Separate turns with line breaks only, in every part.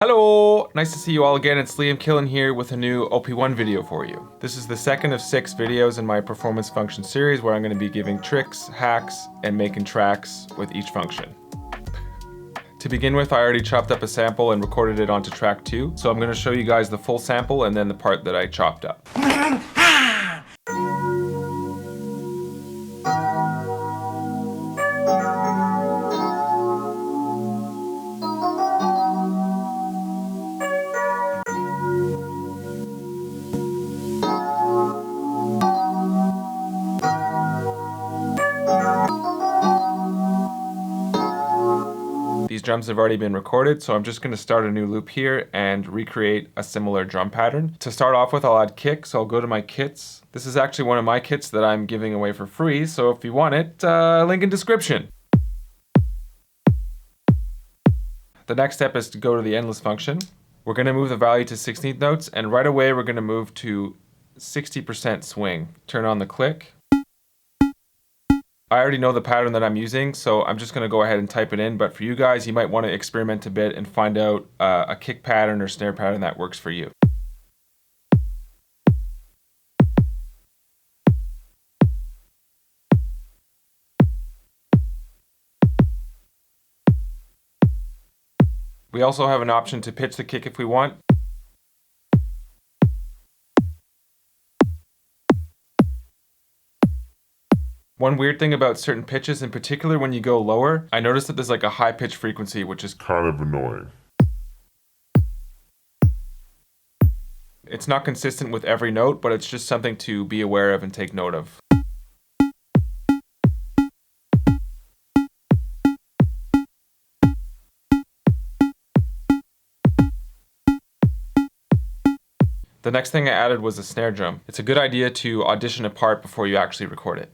Hello! Nice to see you all again. It's Killen here with a new OP1 video for you. This is the second of 6 videos in my Performance Function Series where I'm going to be giving tricks, hacks, and making tracks with each function. To begin with, I already chopped up a sample and recorded it onto track 2, so I'm going to show you guys the full sample and then the part that I chopped up. These drums have already been recorded, so I'm just going to start a new loop here and recreate a similar drum pattern. To start off with, I'll add kick, so I'll go to my kits. This is actually one of my kits that I'm giving away for free, so if you want it, link in description. The next step is to go to the endless function. We're going to move the value to 16th notes, and right away we're going to move to 60% swing. Turn on the click. I already know the pattern that I'm using, so I'm just going to go ahead and type it in, but for you guys, you might want to experiment a bit and find out a kick pattern or snare pattern that works for you. We also have an option to pitch the kick if we want. One weird thing about certain pitches, in particular when you go lower, I noticed that there's like a high pitch frequency, which is kind of annoying. It's not consistent with every note, but it's just something to be aware of and take note of. The next thing I added was a snare drum. It's a good idea to audition a part before you actually record it.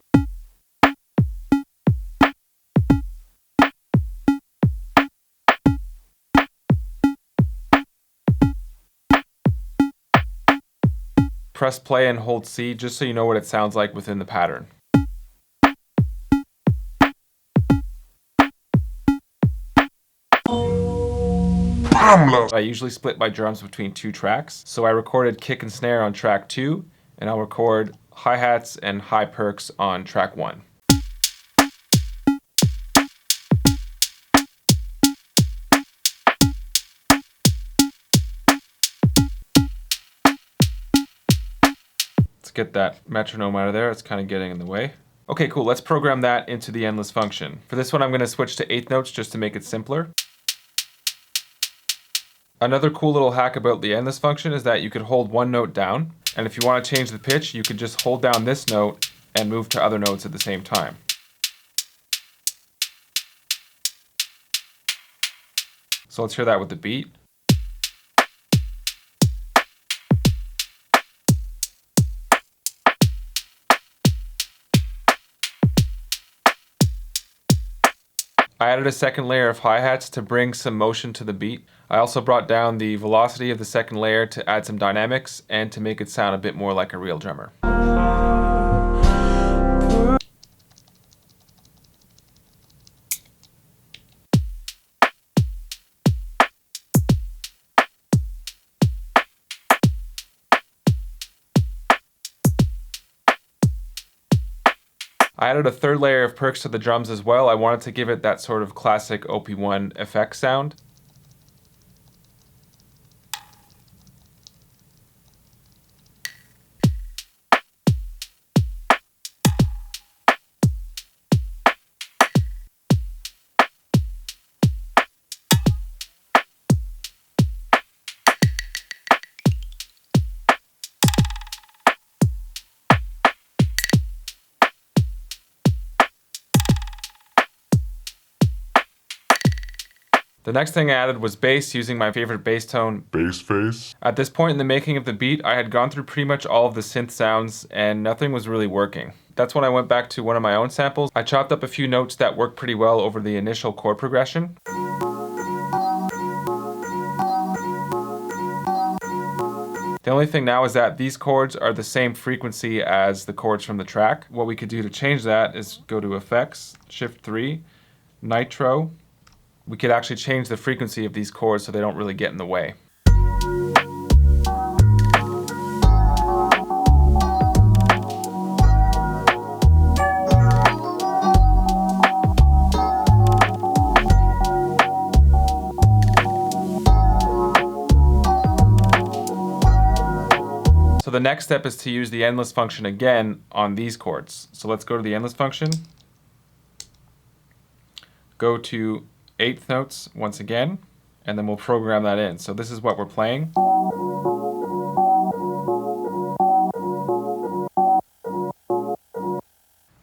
Press play and hold C just so you know what it sounds like within the pattern. I usually split my drums between 2 tracks, so I recorded kick and snare on track 2, and I'll record hi-hats and high perks on track 1. Get that metronome out of there, it's kind of getting in the way. Okay, cool, let's program that into the endless function. For this one, I'm going to switch to 8th notes just to make it simpler. Another cool little hack about the endless function is that you could hold one note down, and if you want to change the pitch, you could just hold down this note and move to other notes at the same time. So let's hear that with the beat. I added a second layer of hi-hats to bring some motion to the beat. I also brought down the velocity of the second layer to add some dynamics and to make it sound a bit more like a real drummer. I added a third layer of perks to the drums as well. I wanted to give it that sort of classic OP1 effect sound. The next thing I added was bass, using my favorite bass tone, Bass Face. At this point in the making of the beat, I had gone through pretty much all of the synth sounds and nothing was really working. That's when I went back to one of my own samples. I chopped up a few notes that worked pretty well over the initial chord progression. The only thing now is that these chords are the same frequency as the chords from the track. What we could do to change that is go to Effects, Shift 3, Nitro, we could actually change the frequency of these chords so they don't really get in the way. So the next step is to use the endless function again on these chords. So let's go to the endless function. Go to eighth notes once again, and then we'll program that in. So this is what we're playing.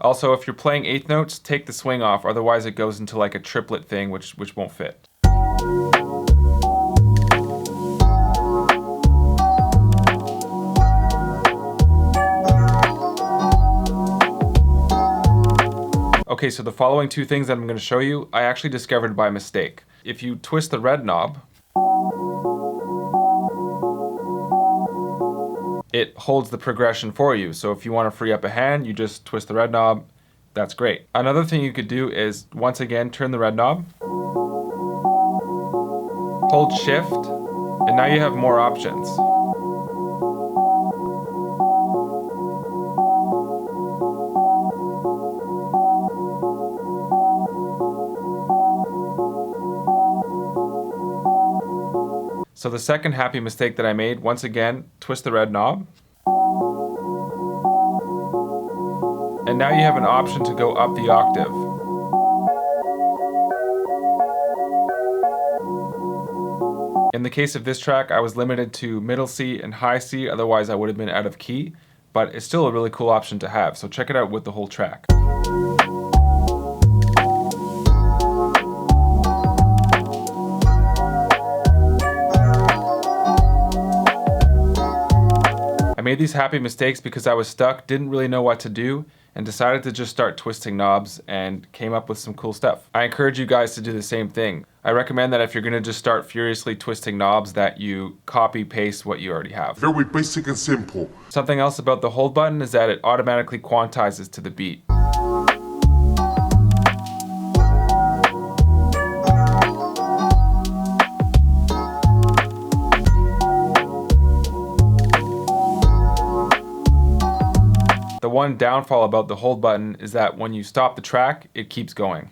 Also, if you're playing eighth notes, take the swing off, otherwise it goes into like a triplet thing, which won't fit. Okay, so the following two things that I'm going to show you, I actually discovered by mistake. If you twist the red knob, it holds the progression for you. So if you want to free up a hand, you just twist the red knob. That's great. Another thing you could do is, once again, turn the red knob, hold shift, and now you have more options. So the second happy mistake that I made, once again, twist the red knob. And now you have an option to go up the octave. In the case of this track, I was limited to middle C and high C, otherwise I would have been out of key, but it's still a really cool option to have, so check it out with the whole track. I made these happy mistakes because I was stuck, didn't really know what to do, and decided to just start twisting knobs and came up with some cool stuff. I encourage you guys to do the same thing. I recommend that if you're going to just start furiously twisting knobs, that you copy paste what you already have.
Very basic and simple.
Something else about the hold button is that it automatically quantizes to the beat. The one downfall about the hold button is that when you stop the track, it keeps going.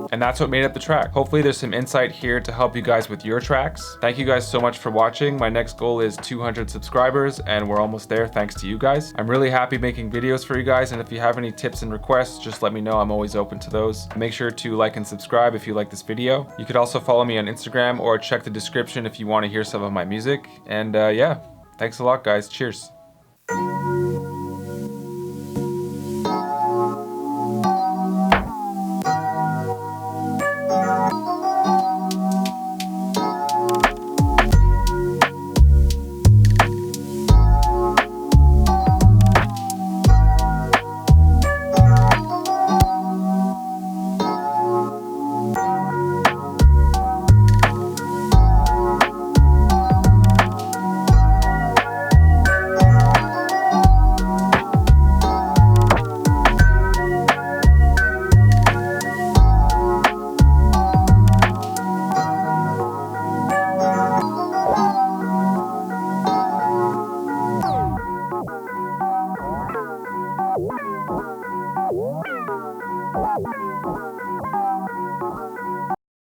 And that's what made up the track. Hopefully there's some insight here to help you guys with your tracks. Thank you guys so much for watching. My next goal is 200 subscribers and we're almost there thanks to you guys. I'm really happy making videos for you guys, and if you have any tips and requests, just let me know. I'm always open to those. Make sure to like and subscribe if you like this video. You could also follow me on Instagram or check the description if you want to hear some of my music. And yeah, thanks a lot guys. Cheers.